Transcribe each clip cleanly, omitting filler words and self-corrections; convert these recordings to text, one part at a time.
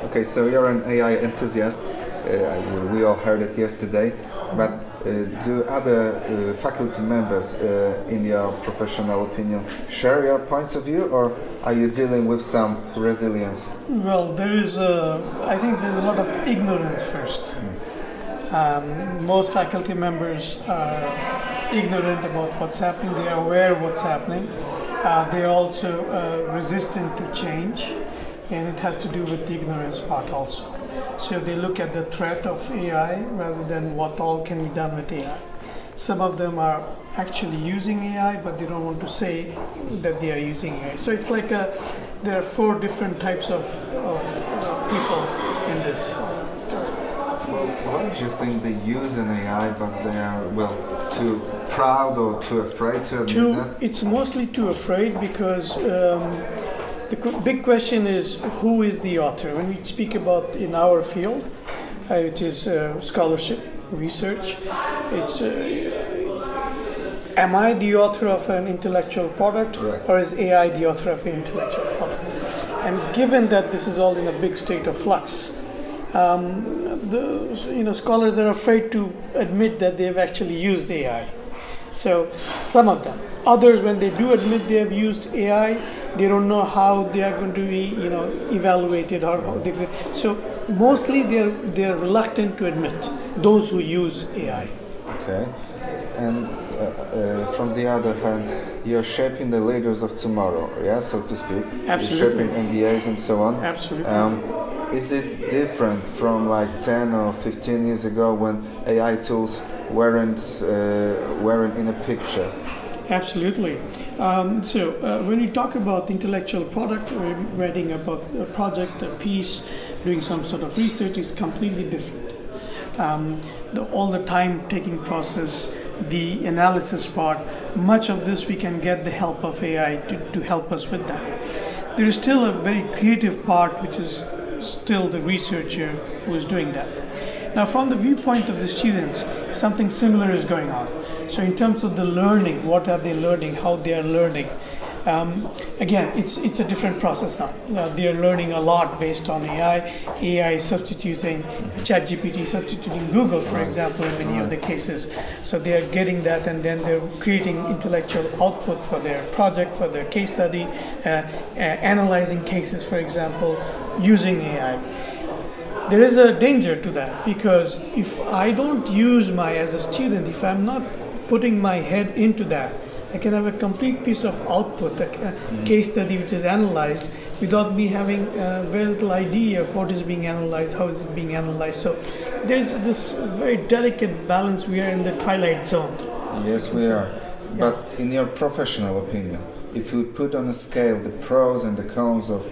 Okay, so you're an AI enthusiast. We all heard it yesterday. But do other faculty members, in your professional opinion, share your points of view, or are you dealing with some resilience? Well, I think there's a lot of ignorance first. Most faculty members are ignorant about what's happening. They are aware of what's happening. They're also resistant to change, and it has to do with the ignorance part also. So they look at the threat of AI rather than what all can be done with AI. Some of them are actually using AI, but they don't want to say that they are using AI. So it's like there are 4 different types of people in this story. Well, why do you think they use an AI, but they are, too proud or too afraid to admit that? It's mostly too afraid because the big question is, who is the author? When we speak about in our field, which is scholarship, research, it's am I the author of an intellectual product, right, or is AI the author of an intellectual product? And given that this is all in a big state of flux, scholars are afraid to admit that they've actually used AI. So some of them. Others, when they do admit they have used AI, they don't know how they are going to be, evaluated or how they. So mostly they're reluctant to admit, those who use AI. Okay, and from the other hand, you're shaping the leaders of tomorrow, yeah, so to speak. Absolutely. You're shaping MBAs and so on. Absolutely. Is it different from like 10 or 15 years ago when AI tools weren't in a picture? Absolutely. When we talk about intellectual product, writing about a project, a piece, doing some sort of research is completely different. All the time-taking process, the analysis part, much of this we can get the help of AI to help us with that. There is still a very creative part, which is still the researcher who is doing that. Now, from the viewpoint of the students, something similar is going on. So in terms of the learning, what are they learning, how they are learning, again, it's a different process now. They are learning a lot based on AI substituting, ChatGPT substituting Google, for example, in many of the cases. So they are getting that, and then they're creating intellectual output for their project, for their case study, analyzing cases, for example, using AI. There is a danger to that, because if I don't use as a student, if I'm not putting my head into that, I can have a complete piece of output, a case study which is analyzed, without me having very little idea of what is being analyzed, how is it being analyzed. So there's this very delicate balance. We are in the twilight zone. Yes, we are. Yeah. But in your professional opinion, if you put on a scale the pros and the cons of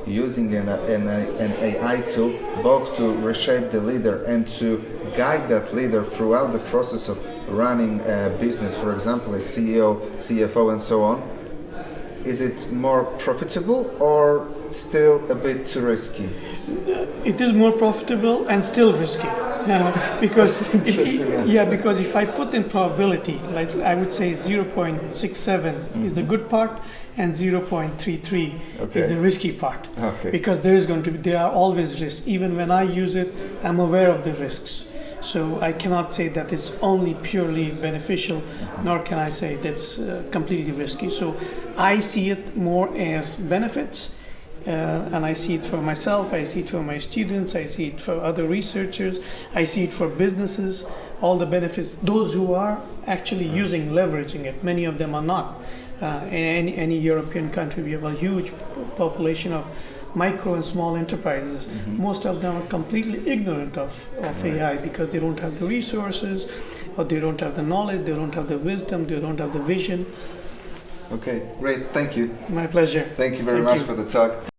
using an AI tool, both to reshape the leader and to guide that leader throughout the process of running a business, for example, a CEO, CFO, and so on, is it more profitable or still a bit too risky? It is more profitable and still risky. Because because if I put in probability, like I would say 0.67 is the good part, and 0.33 is the risky part. Okay. Because there are always risks. Even when I use it, I'm aware of the risks. So I cannot say that it's only purely beneficial, nor can I say that's completely risky. So I see it more as benefits. And I see it for myself, I see it for my students, I see it for other researchers, I see it for businesses, all the benefits, those who are actually leveraging it. Many of them are not. In any European country, we have a huge population of micro and small enterprises. Most of them are completely ignorant of AI because they don't have the resources, or they don't have the knowledge, they don't have the wisdom, they don't have the vision. Okay, great, thank you. My pleasure. Thank you very much for the talk.